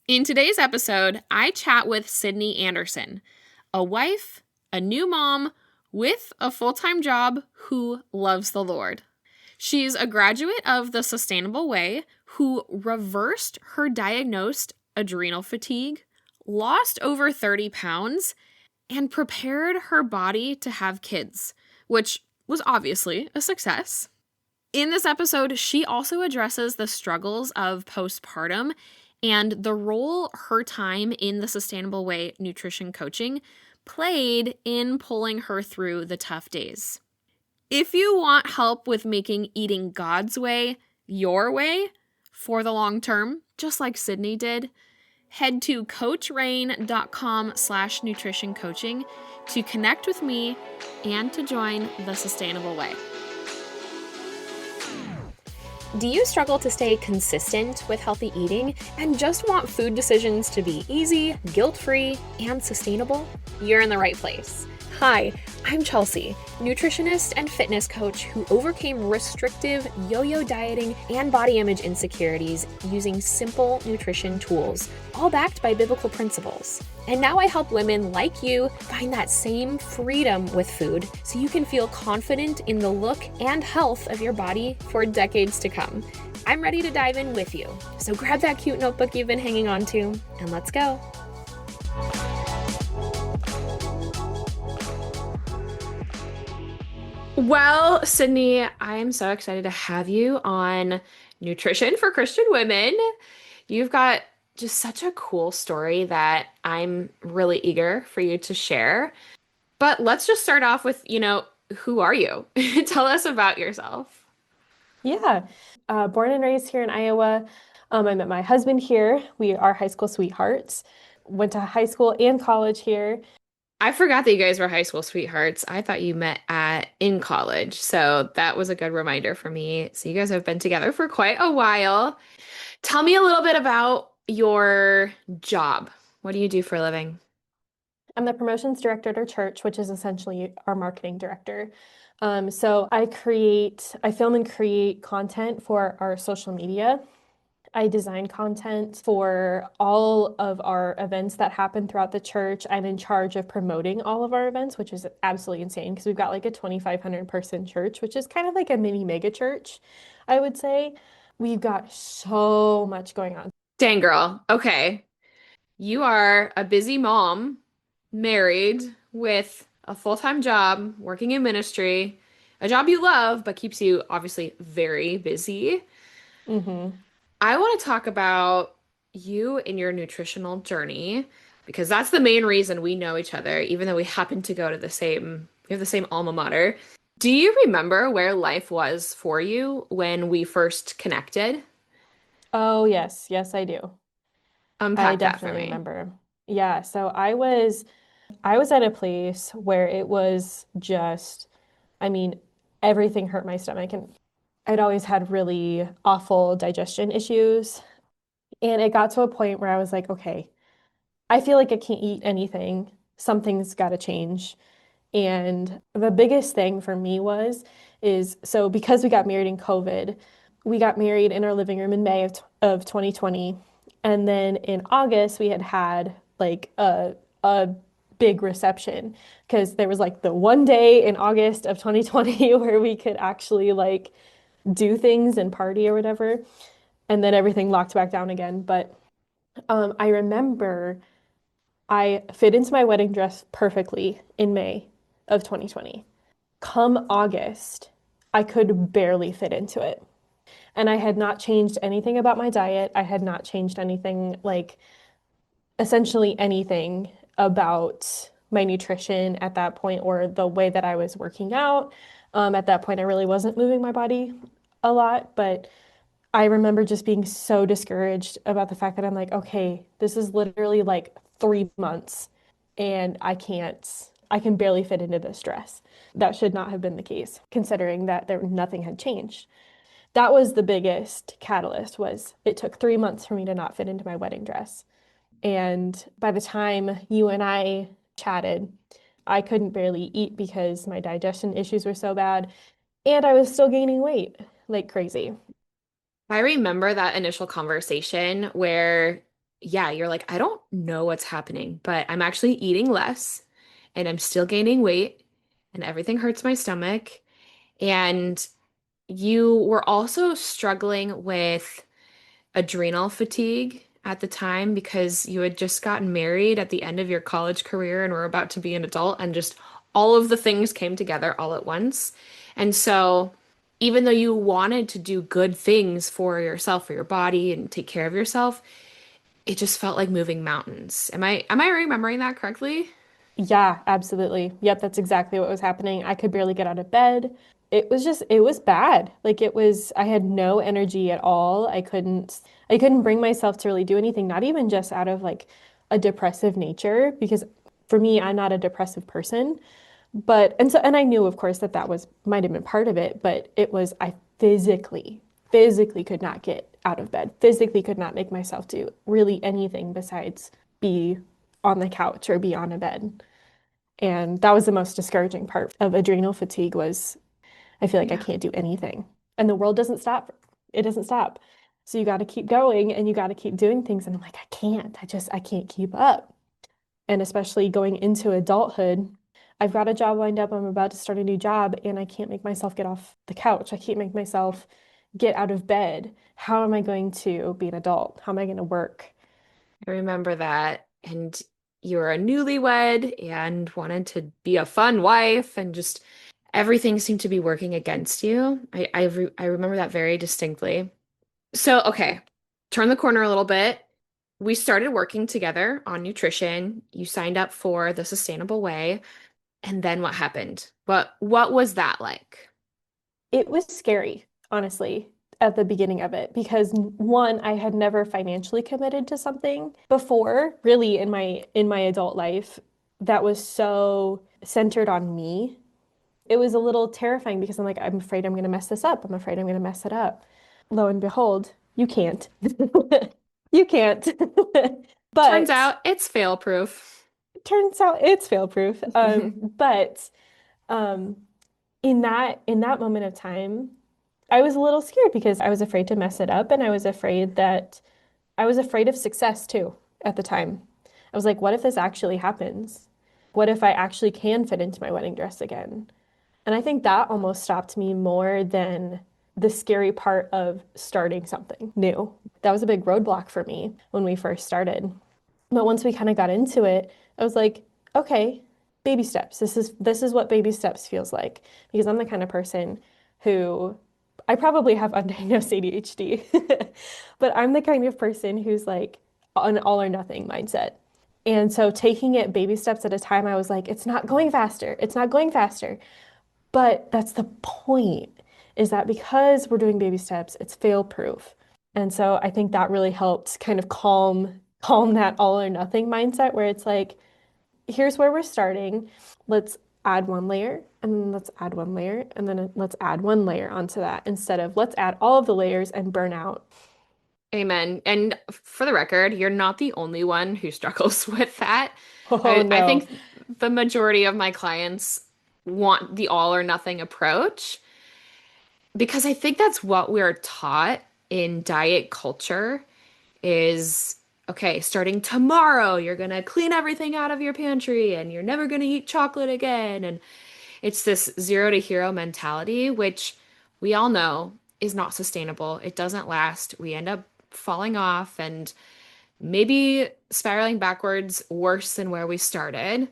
In today's episode, I chat with Sydney Anderson, a wife, a new mom with a full-time job who loves the Lord. She's a graduate of the Sustainable Way who reversed her diagnosed adrenal fatigue, lost over 30 pounds, and prepared her body to have kids, which was obviously a success. In this episode, she also addresses the struggles of postpartum and the role her time in the Sustainable Way nutrition coaching played in pulling her through the tough days. If you want help with making eating God's way your way for the long term, just like Sydney did, head to coachrain.com/nutrition coaching to connect with me and to join the Sustainable Way. Do you struggle to stay consistent with healthy eating and just want food decisions to be easy, guilt-free, and sustainable? You're in the right place. Hi, I'm Chelsea, nutritionist and fitness coach who overcame restrictive yo-yo dieting and body image insecurities using simple nutrition tools, all backed by biblical principles. And now I help women like you find that same freedom with food so you can feel confident in the look and health of your body for decades to come. I'm ready to dive in with you. So grab that cute notebook you've been hanging on to and let's go. Well, Sydney, I am so excited to have you on Nutrition for Christian Women. You've got just such a cool story that I'm really eager for you to share. But let's just start off with, who are you? Tell us about yourself. Yeah, born and raised here in Iowa. I met my husband here. We are high school sweethearts. Went to high school and college here. I forgot that you guys were high school sweethearts. I thought you met in college. So that was a good reminder for me. So you guys have been together for quite a while. Tell me a little bit about your job. What do you do for a living? I'm the promotions director at our church, which is essentially our marketing director. So I film and create content for our social media. I design content for all of our events that happen throughout the church. I'm in charge of promoting all of our events, which is absolutely insane because we've got like a 2,500 person church, which is kind of like a mini mega church, I would say. We've got so much going on. Dang girl. Okay. You are a busy mom, married with a full-time job, working in ministry, a job you love, but keeps you obviously very busy. hmm I want to talk about you and your nutritional journey because that's the main reason we know each other, even though we happen to go to we have the same alma mater. Do you remember where life was for you when we first connected? Oh, yes. Yes, I do. I Unpack that for definitely me. remember. Yeah, so I was at a place where it was just, I mean, everything hurt my stomach and I'd always had really awful digestion issues. And it got to a point where I was like, okay, I feel like I can't eat anything. Something's got to change. And the biggest thing for me is so because we got married in COVID, we got married in our living room in May of 2020. And then in August, we had like a big reception because there was like the one day in August of 2020 where we could actually like do things and party or whatever. And then everything locked back down again. But I remember I fit into my wedding dress perfectly in May of 2020. Come August, I could barely fit into it. And I had not changed anything about my diet. I had not changed anything, like essentially anything about my nutrition at that point or the way that I was working out. At that point, I really wasn't moving my body a lot, but I remember just being so discouraged about the fact that I'm like, okay, this is literally like 3 months and I can barely fit into this dress. That should not have been the case, considering that nothing had changed. That was the biggest catalyst was it took 3 months for me to not fit into my wedding dress. And by the time you and I chatted, I couldn't barely eat because my digestion issues were so bad and I was still gaining weight like crazy. I remember that initial conversation where yeah, you're like, I don't know what's happening, but I'm actually eating less and I'm still gaining weight and everything hurts my stomach. And you were also struggling with adrenal fatigue at the time because you had just gotten married at the end of your college career and were about to be an adult, and just all of the things came together all at once. And so, even though you wanted to do good things for yourself, for your body, and take care of yourself, it just felt like moving mountains. Am I remembering that correctly? Yeah, absolutely. Yep, that's exactly what was happening. I could barely get out of bed. It was bad. I had no energy at all. I couldn't bring myself to really do anything, not even just out of like a depressive nature, because for me, I'm not a depressive person. And I knew, of course, that might have been part of it, but I physically could not get out of bed, physically could not make myself do really anything besides be on the couch or be on a bed. And that was the most discouraging part of adrenal fatigue was I feel like I Yeah. can't do anything. And the world doesn't stop. It doesn't stop. So you got to keep going and you got to keep doing things. And I'm like, I can't. I can't keep up. And especially going into adulthood, I've got a job lined up. I'm about to start a new job and I can't make myself get off the couch. I can't make myself get out of bed. How am I going to be an adult? How am I going to work? I remember that. And you were a newlywed and wanted to be a fun wife, and just everything seemed to be working against you. I remember that very distinctly. So, okay, turn the corner a little bit. We started working together on nutrition. You signed up for the sustainable way. And then what happened? What was that like? It was scary, honestly, at the beginning of it because one, I had never financially committed to something before, really in my adult life that was so centered on me. It was a little terrifying because I'm afraid I'm going to mess this up. I'm afraid I'm going to mess it up. Lo and behold, you can't. You can't. Turns But out it's fail proof. turns out it's fail proof. But um, in that moment of time, I was a little scared because I was afraid to mess it up and I was afraid of success too at the time. I was like, what if this actually happens? What if I actually can fit into my wedding dress again? And I think that almost stopped me more than the scary part of starting something new. That was a big roadblock for me when we first started. But once we kind of got into it, I was like, okay, baby steps. This is what baby steps feels like because I'm the kind of person who I probably have undiagnosed ADHD, but I'm the kind of person who's like an all or nothing mindset. And so taking it baby steps at a time, I was like, it's not going faster. It's not going faster. But that's the point, is that because we're doing baby steps, it's fail proof. And so I think that really helped kind of calm that all or nothing mindset where it's like, here's where we're starting. Let's add one layer and then let's add one layer and then let's add one layer onto that instead of let's add all of the layers and burn out. Amen. And for the record, you're not the only one who struggles with that. Oh I no. think the majority of my clients want the all or nothing approach because I think that's what we're taught in diet culture is okay, starting tomorrow, you're gonna clean everything out of your pantry and you're never gonna eat chocolate again. And it's this zero to hero mentality, which we all know is not sustainable. It doesn't last. We end up falling off and maybe spiraling backwards worse than where we started.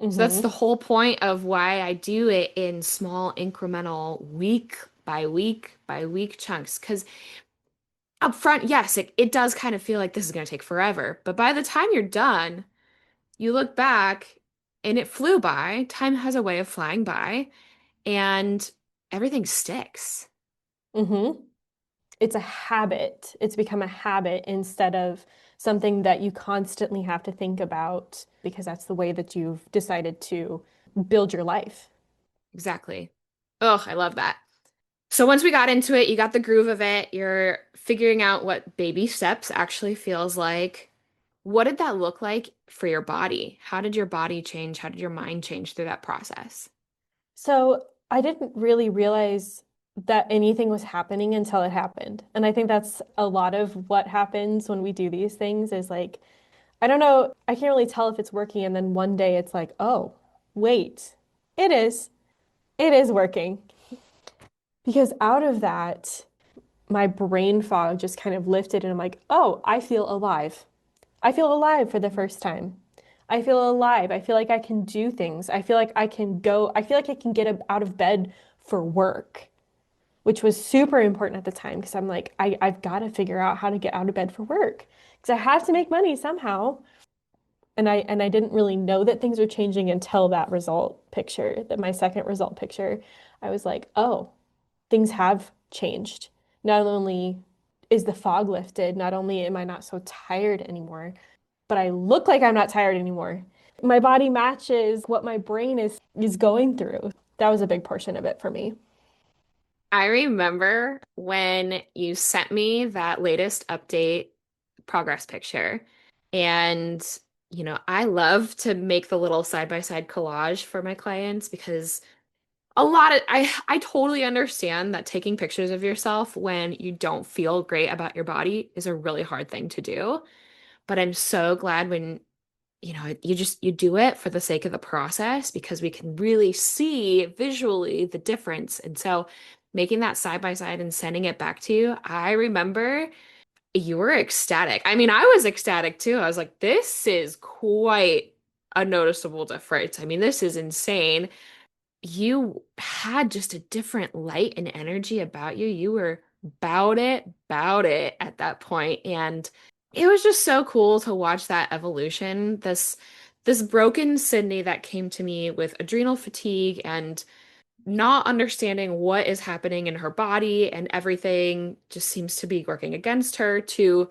So that's the Hmm. whole point of why I do it in small incremental week by week chunks. Because up front, yes, it does kind of feel like this is going to take forever. But by the time you're done, you look back and it flew by. Time has a way of flying by and everything sticks. Hmm. It's a habit. It's become a habit instead of something that you constantly have to think about because that's the way that you've decided to build your life. Exactly. Oh, I love that. So once we got into it, you got the groove of it, you're figuring out what baby steps actually feels like. What did that look like for your body? How did your body change? How did your mind change through that process? So I didn't really realize that anything was happening until it happened. And I think that's a lot of what happens when we do these things is like, I don't know, I can't really tell if it's working. And then one day it's like, oh, wait, it is. It is working. Because out of that, my brain fog just kind of lifted and I'm like, oh, I feel alive. I feel alive for the first time. I feel alive. I feel like I can do things. I feel like I can go, I feel like I can get out of bed for work, which was super important at the time because I'm like, I've got to figure out how to get out of bed for work because I have to make money somehow. And I didn't really know that things were changing until that result picture, that my second result picture. I was like, oh, things have changed. Not only is the fog lifted, not only am I not so tired anymore, but I look like I'm not tired anymore. My body matches what my brain is going through. That was a big portion of it for me. I remember when you sent me that latest update progress picture. And, I love to make the little side-by-side collage for my clients because I totally understand that taking pictures of yourself when you don't feel great about your body is a really hard thing to do. But I'm so glad when you do it for the sake of the process because we can really see visually the difference. And so making that side by side and sending it back to you, I remember you were ecstatic. I mean, I was ecstatic too. I was like, this is quite a noticeable difference. I mean, this is insane. You had just a different light and energy about you. You were about it at that point. And it was just so cool to watch that evolution. This broken Sydney that came to me with adrenal fatigue and not understanding what is happening in her body and everything just seems to be working against her to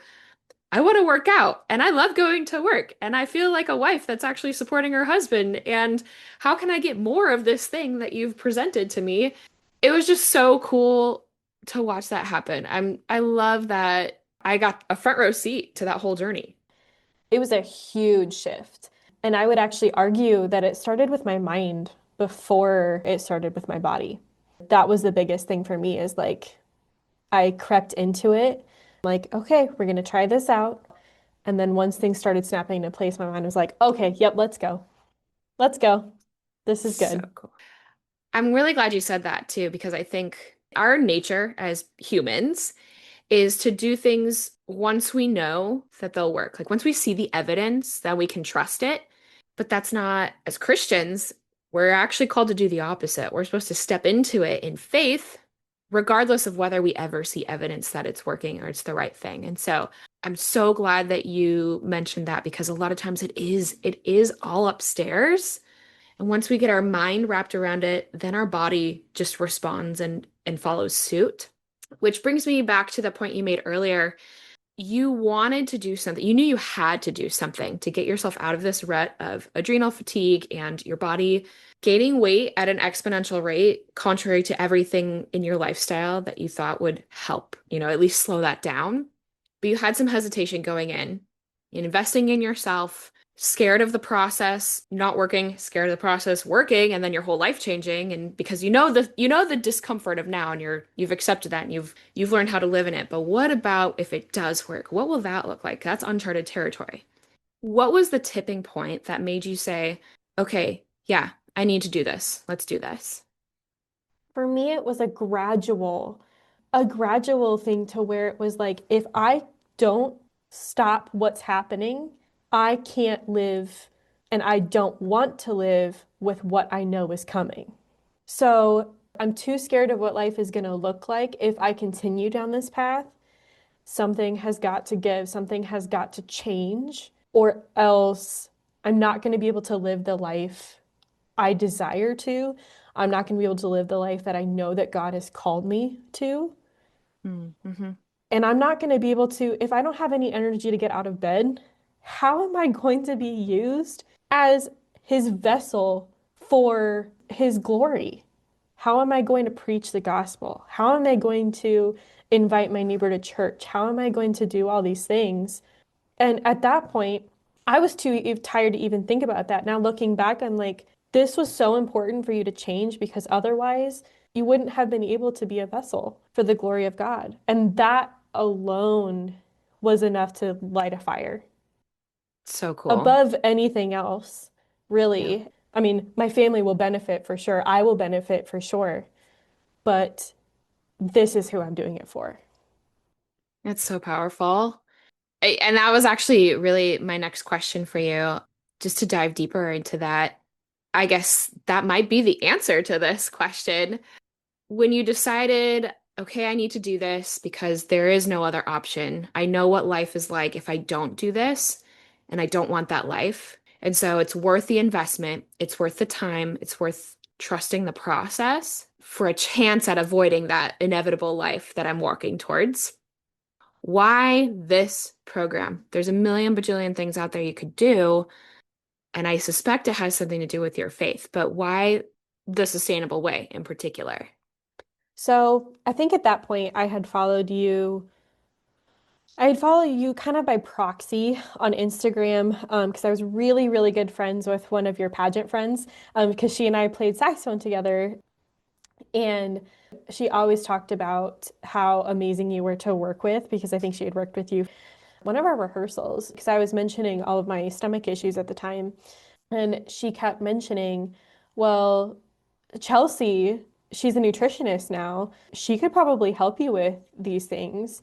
I want to work out and I love going to work and I feel like a wife that's actually supporting her husband. And how can I get more of this thing that you've presented to me? It was just so cool to watch that happen. I love that I got a front row seat to that whole journey. It was a huge shift. And I would actually argue that it started with my mind before it started with my body. That was the biggest thing for me is like I crept into it like, okay, we're going to try this out. And then once things started snapping into place, my mind was like, okay, yep, let's go. Let's go. This is So good. cool. I'm really glad you said that too, because I think our nature as humans is to do things once we know that they'll work. Like once we see the evidence that we can trust it. But that's not, as Christians, we're actually called to do the opposite. We're supposed to step into it in faith, regardless of whether we ever see evidence that it's working or it's the right thing. And so I'm so glad that you mentioned that because a lot of times it is all upstairs. And once we get our mind wrapped around it, then our body just responds and follows suit. Which brings me back to the point you made earlier. You wanted to do something. You knew you had to do something to get yourself out of this rut of adrenal fatigue and your body gaining weight at an exponential rate, contrary to everything in your lifestyle that you thought would help, at least slow that down. But you had some hesitation going in investing in yourself, scared of the process not working, scared of the process working, and then your whole life changing. And because you know the discomfort of now, and you've accepted that and you've learned how to live in it. But what about if it does work? What will that look like? That's uncharted territory. What was the tipping point that made you say, okay, yeah, I need to do this. Let's do this. For me, it was a gradual thing to where it was like, if I don't stop what's happening, I can't live and I don't want to live with what I know is coming. So I'm too scared of what life is going to look like if I continue down this path. Something has got to give, something has got to change, or else I'm not going to be able to live the life I desire to. I'm not going to be able to live the life that I know that God has called me to. Mm-hmm. And I'm not going to be able to, if I don't have any energy to get out of bed, how am I going to be used as his vessel for his glory? How am I going to preach the gospel? How am I going to invite my neighbor to church? How am I going to do all these things? And at that point, I was too tired to even think about that. Now looking back, I'm like, this was so important for you to change because otherwise you wouldn't have been able to be a vessel for the glory of God. And that alone was enough to light a fire So cool. above anything else, Yeah. really. I mean, my family will benefit for sure. I will benefit for sure. But this is who I'm doing it for. That's so powerful. And that was actually really my next question for you, just to dive deeper into that. I guess that might be the answer to this question. When you decided, okay, I need to do this because there is no other option. I know what life is like if I don't do this, and I don't want that life. And so it's worth the investment, it's worth the time, it's worth trusting the process for a chance at avoiding that inevitable life that I'm working towards. Why this program? There's a million bajillion things out there you could do, and I suspect it has something to do with your faith, but why the sustainable way in particular? So I think at that point, I had followed you. I had followed you kind of by proxy on Instagram because I was really, really good friends with one of your pageant friends because she and I played saxophone together. And she always talked about how amazing you were to work with because I think she had worked with you one of our rehearsals because I was mentioning all of my stomach issues at the time. And she kept mentioning, well, Chelsea, she's a nutritionist now. She could probably help you with these things.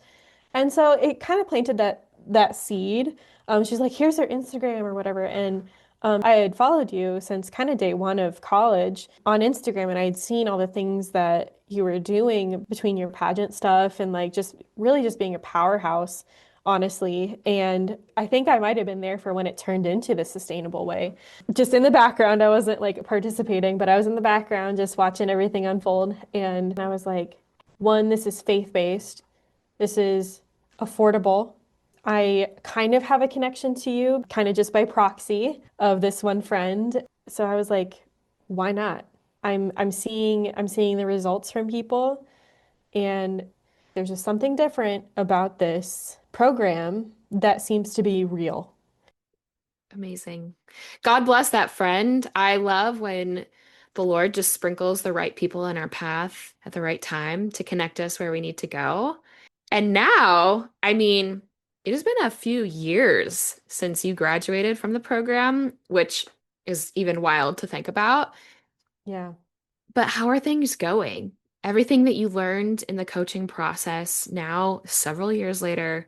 And so it kind of planted that seed. She's like, here's her Instagram or whatever. And I had followed you since kind of day one of college on Instagram, and I had seen all the things that you were doing between your pageant stuff and like just really just being a powerhouse, honestly. And I think I might have been there for when it turned into the sustainable way. Just in the background, I wasn't like participating, but I was in the background just watching everything unfold. And I was like, one, this is faith-based. This is affordable. I kind of have a connection to you, kind of just by proxy of this one friend. So I was like, why not? I'm seeing the results from people, and there's just something different about this program that seems to be real. Amazing. God bless that friend. I love when the Lord just sprinkles the right people in our path at the right time to connect us where we need to go. And now, I mean, it has been a few years since you graduated from the program, which is even wild to think about. Yeah. But how are things going? Everything that you learned in the coaching process now, several years later,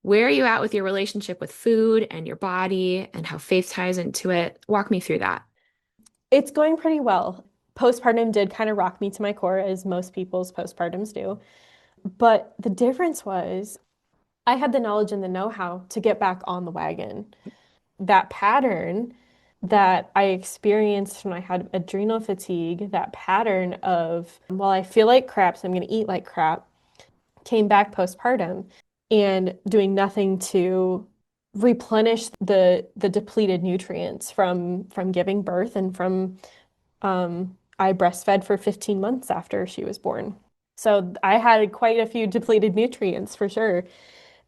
where are you at with your relationship with food and your body and how faith ties into it? Walk me through that. It's going pretty well. Postpartum did kind of rock me to my core, as most people's postpartums do. But the difference was I had the knowledge and the know-how to get back on the wagon. That pattern that I experienced when I had adrenal fatigue, that pattern of, well, I feel like crap, so I'm going to eat like crap, came back postpartum and doing nothing to replenish the depleted nutrients from giving birth and from I breastfed for 15 months after she was born. So I had quite a few depleted nutrients for sure.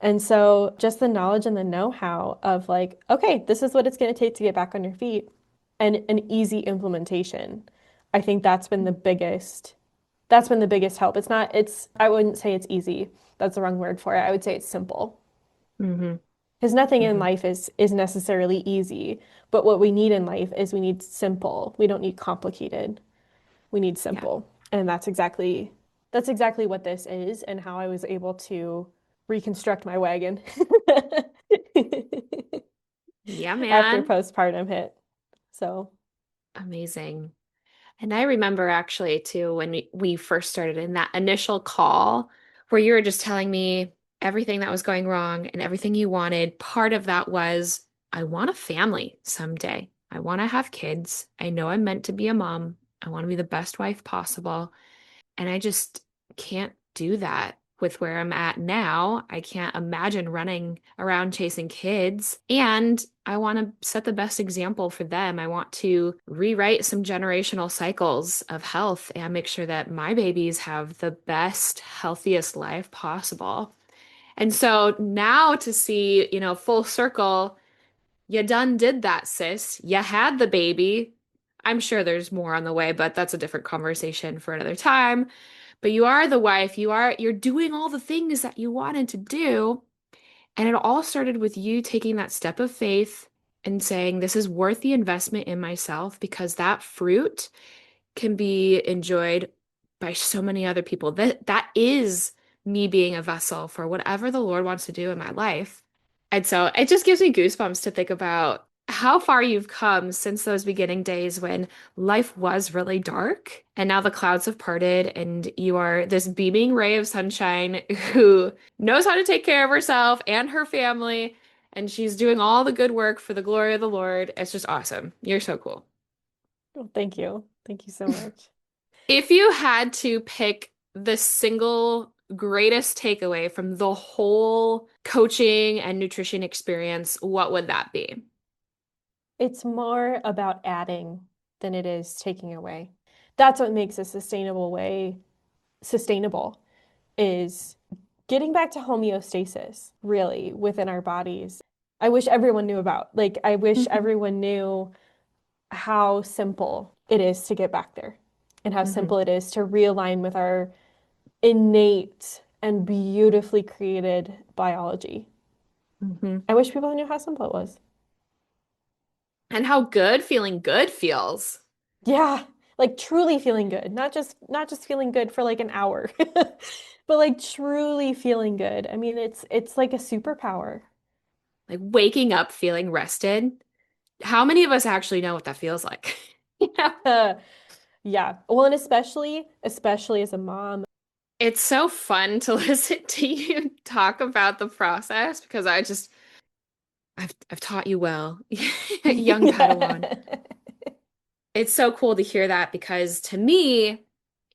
And so just the knowledge and the know-how of like, okay, this is what it's going to take to get back on your feet and an easy implementation. I think that's been the biggest help. I wouldn't say it's easy. That's the wrong word for it. I would say it's simple. Hmm. Because nothing in Hmm. life is necessarily easy, but what we need in life is we need simple. We don't need complicated. We need Yeah. simple. And that's exactly what this is and how I was able to reconstruct my wagon Yeah, after man. postpartum hit. So, Amazing. And I remember actually too when we first started in that initial call where you were just telling me everything that was going wrong and everything you wanted. Part of that was I want a family someday. I want to have kids. I know I'm meant to be a mom. I want to be the best wife possible. And I just can't do that with where I'm at now. I can't imagine running around chasing kids. And I want to set the best example for them. I want to rewrite some generational cycles of health and make sure that my babies have the best, healthiest life possible. And so now to see, full circle, you done did that, sis. You had the baby. I'm sure there's more on the way, but that's a different conversation for another time. But you are the wife, you're doing all the things that you wanted to do. And it all started with you taking that step of faith and saying, this is worth the investment in myself because that fruit can be enjoyed by so many other people. That is me being a vessel for whatever the Lord wants to do in my life. And so it just gives me goosebumps to think about how far you've come since those beginning days when life was really dark. And now the clouds have parted, and you are this beaming ray of sunshine who knows how to take care of herself and her family. And she's doing all the good work for the glory of the Lord. It's just awesome. You're so cool. Well, thank you. Thank you so much. If you had to pick the single greatest takeaway from the whole coaching and nutrition experience, what would that be? It's more about adding than it is taking away. That's what makes a sustainable way sustainable is getting back to homeostasis, really, within our bodies. I wish everyone knew about. Like, I wish Mhm. everyone knew how simple it is to get back there and how Mhm. simple it is to realign with our innate and beautifully created biology. Mhm. I wish people knew how simple it was. And how good feeling good feels. Yeah, like truly feeling good, not just feeling good for like an hour, but like truly feeling good. I mean, it's like a superpower. Like waking up feeling rested. How many of us actually know what that feels like? You know? Yeah. Well, and especially as a mom. It's so fun to listen to you talk about the process because I've taught you well, young Padawan. It's so cool to hear that because to me,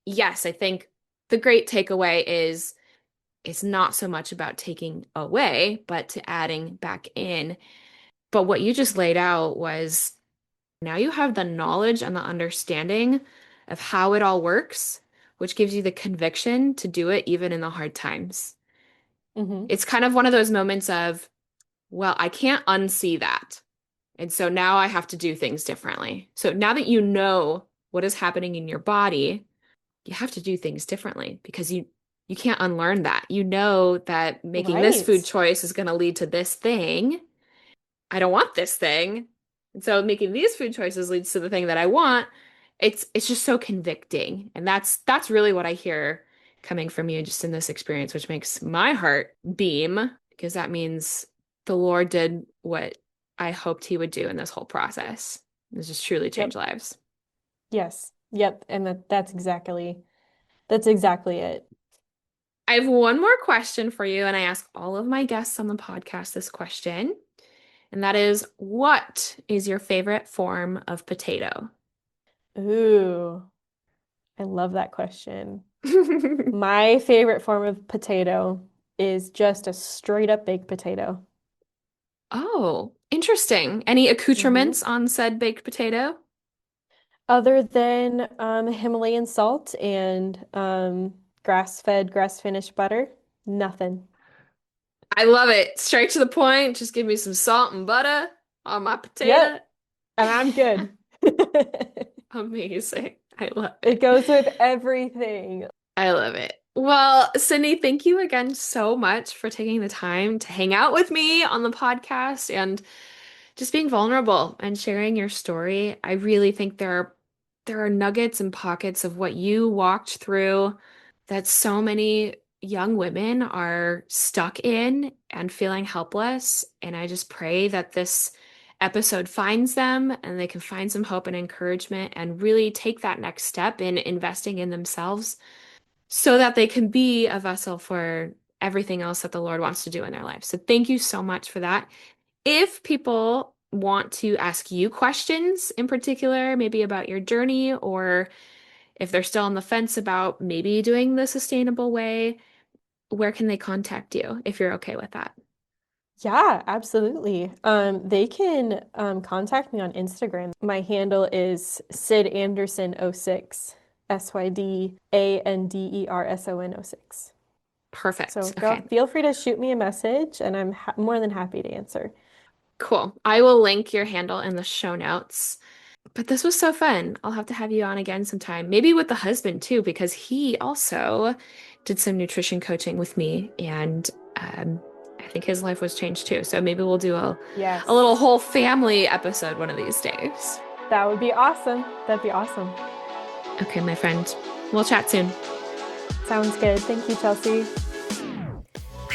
yes, I think the great takeaway is it's not so much about taking away, but to adding back in. But what you just laid out was now you have the knowledge and the understanding of how it all works, which gives you the conviction to do it even in the hard times. Hmm. It's kind of one of those moments of, well, I can't unsee that. And so now I have to do things differently. So now that you know what is happening in your body, you have to do things differently because you can't unlearn that. You know that making this Right. food choice is going to lead to this thing. I don't want this thing. And so making these food choices leads to the thing that I want. It's just so convicting. And that's really what I hear coming from you just in this experience, which makes my heart beam because that means the Lord did what I hoped he would do in this whole process. It's just truly change Yep. lives. Yes. Yep. And that's exactly it. I have one more question for you, and I ask all of my guests on the podcast this question, and that is, what is your favorite form of potato? Ooh, I love that question. My favorite form of potato is just a straight up baked potato. Oh, interesting. Any Hmm. accoutrements on said baked potato? Other than Himalayan salt and grass-fed, grass-finished butter, nothing. I love it. Straight to the point. Just give me some salt and butter on my Yep, potato. and I'm good. Amazing. I love It it. goes with everything. I love it. Well, Sydney, thank you again so much for taking the time to hang out with me on the podcast and just being vulnerable and sharing your story. I really think there are nuggets and pockets of what you walked through that so many young women are stuck in and feeling helpless. And I just pray that this episode finds them and they can find some hope and encouragement and really take that next step in investing in themselves so that they can be a vessel for everything else that the Lord wants to do in their life. So thank you so much for that. If people want to ask you questions in particular, maybe about your journey, or if they're still on the fence about maybe doing the sustainable way, where can they contact you if you're okay with that? Yeah, absolutely. They can contact me on Instagram. My handle is Sid Anderson06, SYDANDERSON06. So Perfect. go Okay, feel free to shoot me a message and I'm ha more than happy to answer. cool. I will link your handle in the show notes. But this was so fun. I'll have to have you on again sometime. Maybe with the husband too, because he also did some nutrition coaching with me, and I think his life was changed too. So maybe we'll do Yes. a little whole family episode one of these days. That would be awesome. That'd be awesome. Okay, my friend. We'll chat soon. Sounds good. Thank you, Chelsea.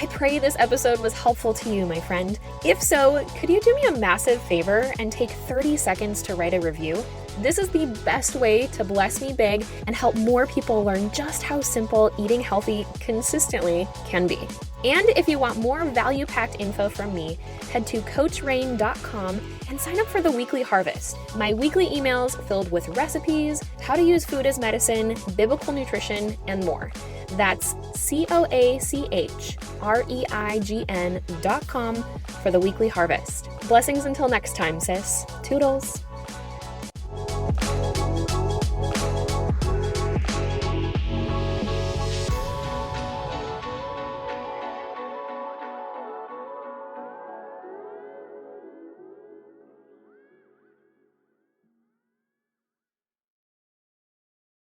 I pray this episode was helpful to you, my friend. If so, could you do me a massive favor and take 30 seconds to write a review? This is the best way to bless me big and help more people learn just how simple eating healthy consistently can be. And if you want more value-packed info from me, head to coachrain.com and sign up for the Weekly Harvest, my weekly emails filled with recipes, how to use food as medicine, biblical nutrition, and more. That's coachreigen.com for the Weekly Harvest. Blessings until next time, sis. Toodles.